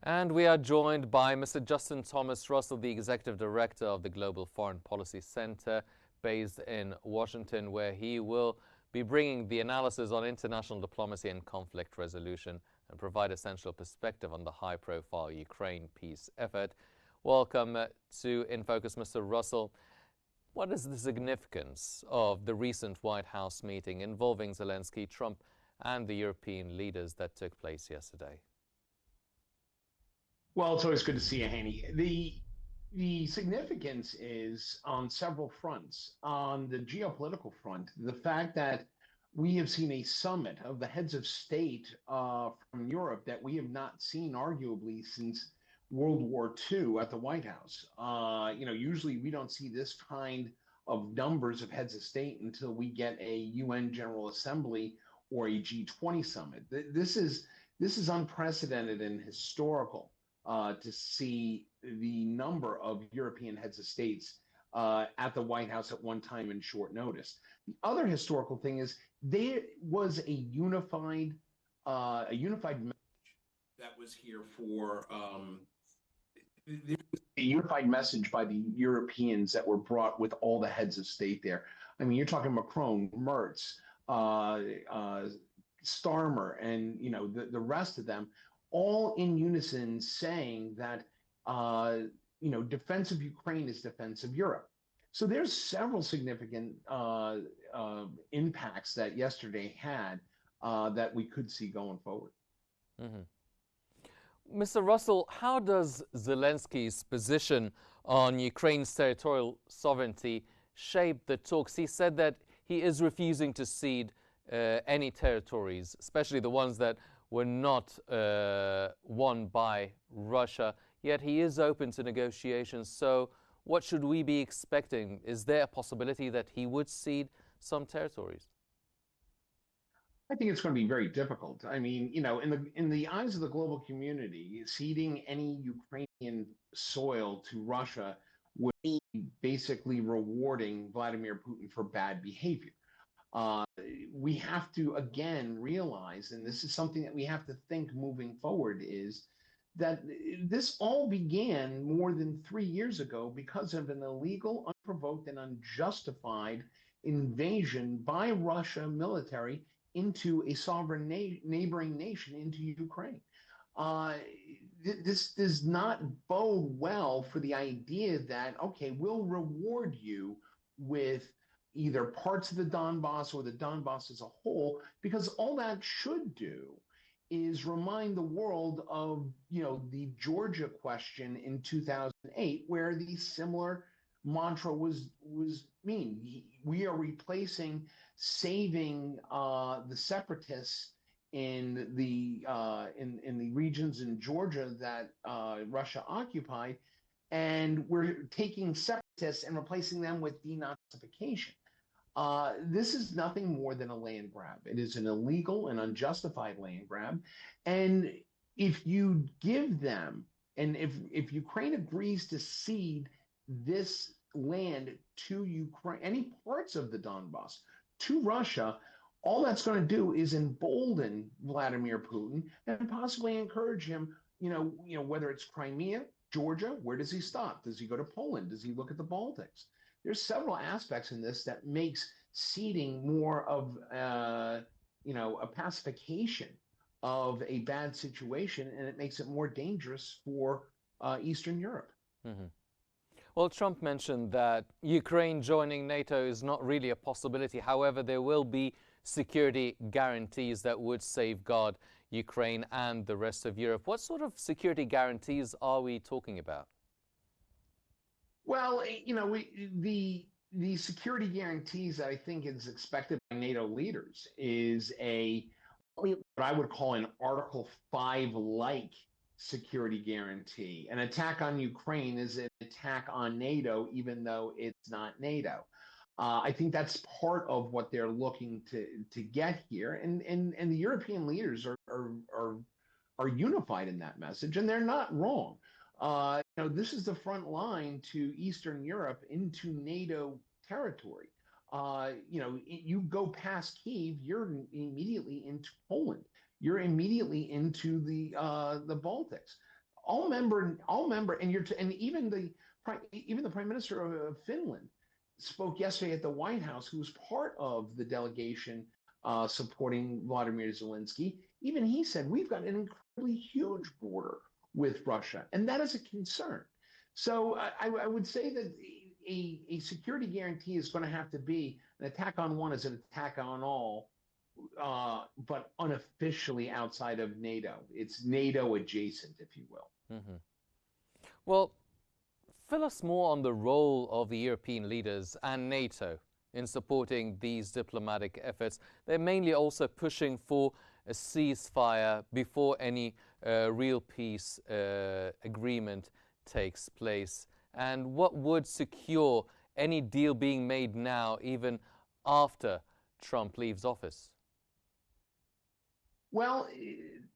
And we are joined by Mr. Justin Thomas Russell, the Executive Director of the Global Foreign Policy Center, based in Washington, where he will be bringing the analysis on international diplomacy and conflict resolution and provide essential perspective on the high-profile Ukraine peace effort. Welcome to In Focus, Mr. Russell. What is the significance of the recent White House meeting involving Zelensky, Trump, and the European leaders that took place yesterday? Well, it's always good to see you, Haney. The significance is on several fronts. On the geopolitical front, the fact that we have seen a summit of the heads of state from Europe that we have not seen arguably since World War II at the White House. Usually we don't see this kind of numbers of heads of state until we get a UN General Assembly or a G20 summit. This is unprecedented and historical. To see the number of European heads of states at the White House at one time in short notice. The other historical thing is there was a unified message that was here for a unified message by the Europeans that were brought with all the heads of state there. I mean, you're talking Macron, Merz, Starmer, and the rest of them, all in unison saying that, defense of Ukraine is defense of Europe. So there's several significant impacts that yesterday had that we could see going forward. Mm-hmm. Mr. Russell, how does Zelensky's position on Ukraine's territorial sovereignty shape the talks? He said that he is refusing to cede any territories, especially the ones that were not won by Russia, yet he is open to negotiations. So what should we be expecting? Is there a possibility that he would cede some territories? I think it's going to be very difficult. I mean, in the eyes of the global community, ceding any Ukrainian soil to Russia would be basically rewarding Vladimir Putin for bad behavior. We have to, again, realize, and this is something that we have to think moving forward, is that this all began more than 3 years ago because of an illegal, unprovoked, and unjustified invasion by Russia military into a sovereign neighboring nation, into Ukraine. This does not bode well for the idea that, okay, we'll reward you with either parts of the Donbass or the Donbass as a whole, because all that should do is remind the world of, the Georgia question in 2008, where the similar mantra was we are replacing saving the separatists in the regions in Georgia that Russia occupied, and we're taking separatists and replacing them with denazification. This is nothing more than a land grab. It is an illegal and unjustified land grab. And if you give them, and if Ukraine agrees to cede this land to Ukraine, any parts of the Donbass, to Russia, all that's going to do is embolden Vladimir Putin and possibly encourage him, whether it's Crimea, Georgia, where does he stop? Does he go to Poland? Does he look at the Baltics? There's several aspects in this that makes ceding more of a pacification of a bad situation, and it makes it more dangerous for Eastern Europe. Mm-hmm. Well, Trump mentioned that Ukraine joining NATO is not really a possibility. However, there will be security guarantees that would safeguard Ukraine and the rest of Europe. What sort of security guarantees are we talking about? Well, the security guarantees that I think is expected by NATO leaders is what I would call an Article 5-like security guarantee. An attack on Ukraine is an attack on NATO, even though it's not NATO. I think that's part of what they're looking to get here, and the European leaders are unified in that message, and they're not wrong. This is the front line to Eastern Europe into NATO territory. You go past Kyiv, you're immediately into Poland. You're immediately into the Baltics. and even the Prime Minister of Finland spoke yesterday at the White House, who was part of the delegation supporting Vladimir Zelensky. Even he said we've got an incredibly huge border with Russia, and that is a concern. So I would say that a security guarantee is going to have to be an attack on one is an attack on all, but unofficially outside of NATO. It's NATO adjacent, if you will. Mm-hmm. Well, fill us more on the role of the European leaders and NATO in supporting these diplomatic efforts. They're mainly also pushing for a ceasefire before any real peace agreement takes place. And what would secure any deal being made now, even after Trump leaves office? Well,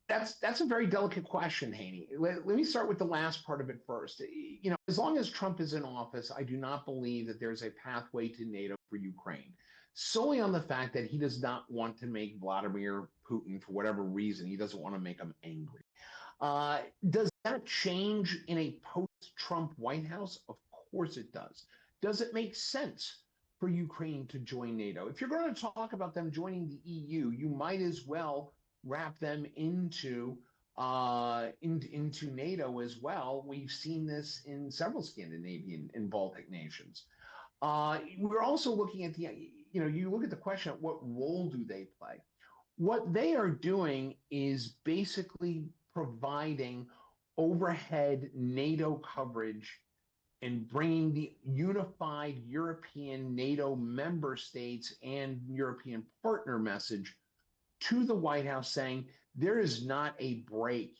that's a very delicate question, Haney. Let me start with the last part of it first. You know, as long as Trump is in office, I do not believe that there's a pathway to NATO for Ukraine, solely on the fact that he does not want to make Vladimir Putin, for whatever reason, he doesn't want to make him angry. Does that change in a post-Trump White House? Of course it does. Does it make sense for Ukraine to join NATO? If you're going to talk about them joining the EU, you might as well wrap them into NATO as well. We've seen this in several Scandinavian and Baltic nations. We're also looking at you look at the question of what role do they play? What they are doing is basically providing overhead NATO coverage and bringing the unified European NATO member states and European partner message to the White House, saying there is not a break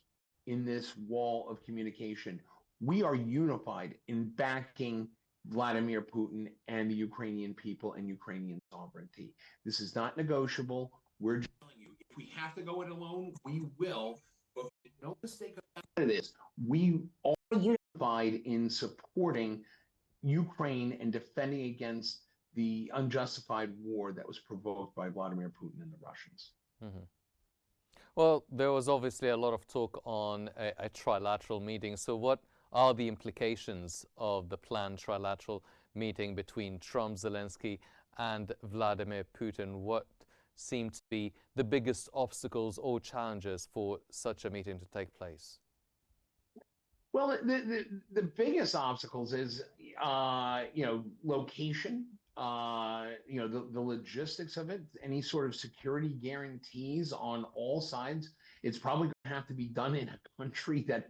in this wall of communication. We are unified in backing Vladimir Putin and the Ukrainian people and Ukrainian sovereignty. This is not negotiable. We're just telling you, if we have to go it alone, we will. But no mistake about it is, we are unified in supporting Ukraine and defending against the unjustified war that was provoked by Vladimir Putin and the Russians. Mm-hmm. Well, there was obviously a lot of talk on a trilateral meeting. So what are the implications of the planned trilateral meeting between Trump, Zelensky, and Vladimir Putin? What seem to be the biggest obstacles or challenges for such a meeting to take place? Well, the biggest obstacles is location, the logistics of it, any sort of security guarantees on all sides. It's probably going to have to be done in a country that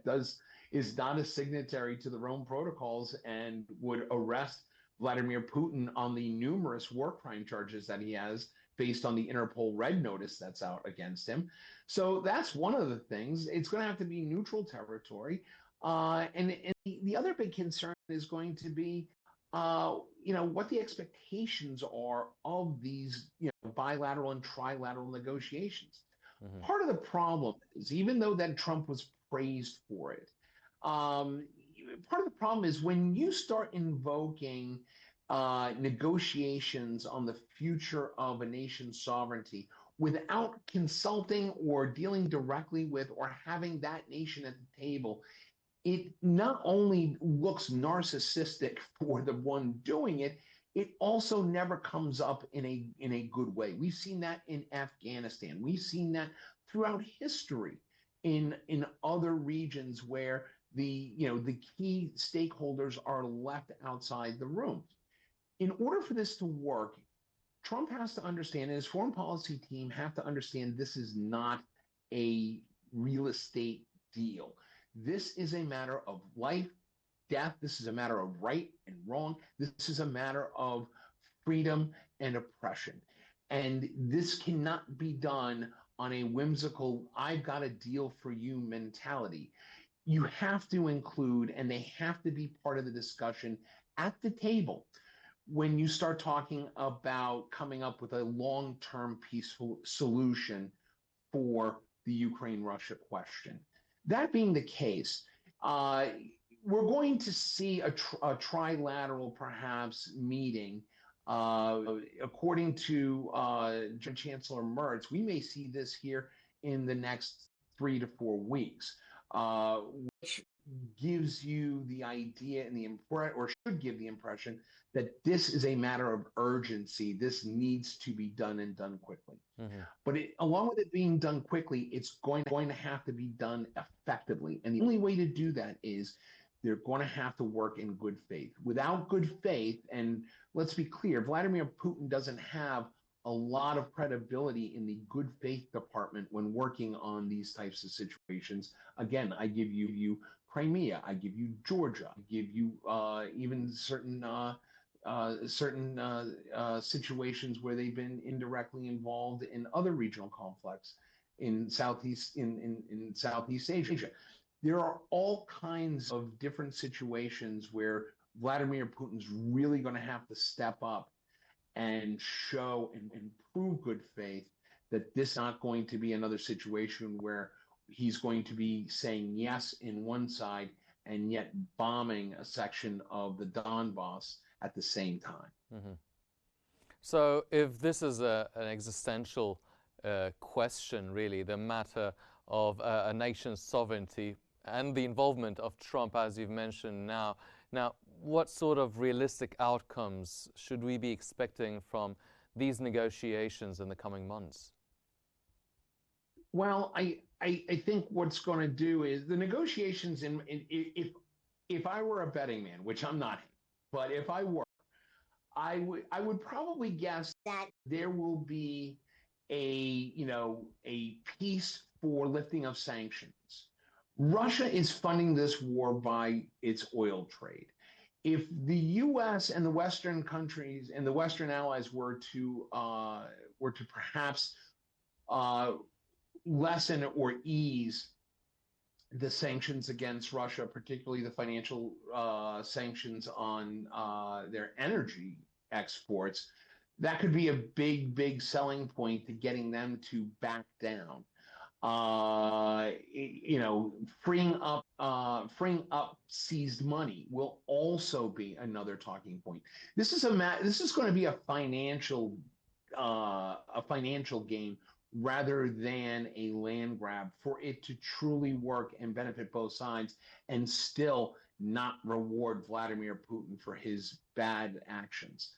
is not a signatory to the Rome Protocols and would arrest Vladimir Putin on the numerous war crime charges that he has based on the Interpol Red Notice that's out against him. So that's one of the things. It's going to have to be neutral territory. And the other big concern is going to be, what the expectations are of these, bilateral and trilateral negotiations. Mm-hmm. Part of the problem is, even though that Trump was praised for it, part of the problem is when you start invoking negotiations on the future of a nation's sovereignty without consulting or dealing directly with or having that nation at the table, it not only looks narcissistic for the one doing it, it also never comes up in a good way. We've seen that in Afghanistan. We've seen that throughout history in other regions where the key stakeholders are left outside the room. In order for this to work, Trump has to understand, and his foreign policy team have to understand, this is not a real estate deal. This is a matter of life, death. This is a matter of right and wrong. This is a matter of freedom and oppression. And this cannot be done on a whimsical, I've got a deal for you mentality. You have to include, and they have to be part of the discussion at the table when you start talking about coming up with a long-term peaceful solution for the Ukraine-Russia question. That being the case, we're going to see a trilateral, perhaps, meeting. According to Chancellor Merz, we may see this here in the next 3 to 4 weeks. which gives you the idea and the impression, or should give the impression, that this is a matter of urgency. This needs to be done and done quickly. Mm-hmm. But along with it being done quickly, it's going to have to be done effectively. And the only way to do that is they're going to have to work in good faith. Without good faith, and let's be clear, Vladimir Putin doesn't have a lot of credibility in the good faith department when working on these types of situations. Again, I give you Crimea, I give you Georgia, I give you even certain situations where they've been indirectly involved in other regional conflicts in Southeast Asia. There are all kinds of different situations where Vladimir Putin's really going to have to step up and show and prove good faith that this is not going to be another situation where he's going to be saying yes in one side and yet bombing a section of the Donbass at the same time. Mm-hmm. So if this is an existential question, really, the matter of a nation's sovereignty and the involvement of Trump, as you've mentioned now, what sort of realistic outcomes should we be expecting from these negotiations in the coming months? Well, I think what's going to do is the negotiations, if I were a betting man, which I'm not, but if I were, I would probably guess that there will be a peace for lifting of sanctions. Russia is funding this war by its oil trade. If the U.S. and the Western countries and the Western allies were to perhaps lessen or ease the sanctions against Russia, particularly the financial sanctions on their energy exports, that could be a big selling point to getting them to back down. Freeing up seized money will also be another talking point. This is going to be a financial game rather than a land grab for it to truly work and benefit both sides and still not reward Vladimir Putin for his bad actions.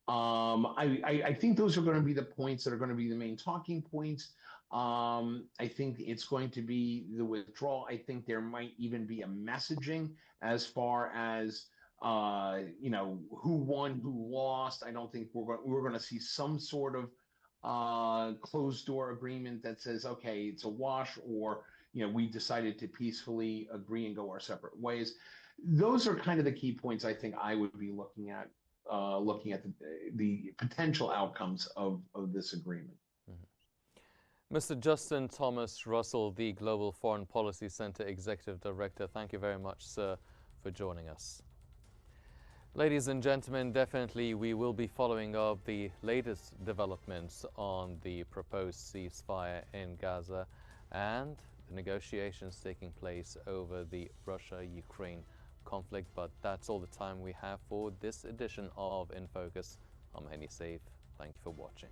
I think those are going to be the points that are going to be the main talking points. I think it's going to be the withdrawal. I think there might even be a messaging as far as who won, who lost. I don't think we're going to see some sort of closed door agreement that says, okay, it's a wash, or we decided to peacefully agree and go our separate ways. Those are kind of the key points I think I would be looking at the potential outcomes of this agreement. Mm-hmm. Mr. Justin Thomas Russell, the Global Foreign Policy Center Executive Director, thank you very much, sir, for joining us. Ladies and gentlemen, definitely we will be following up the latest developments on the proposed ceasefire in Gaza and the negotiations taking place over the Russia-Ukraine conflict. But that's all the time we have for this edition of In Focus. I'm Henny Safe. Thank you for watching.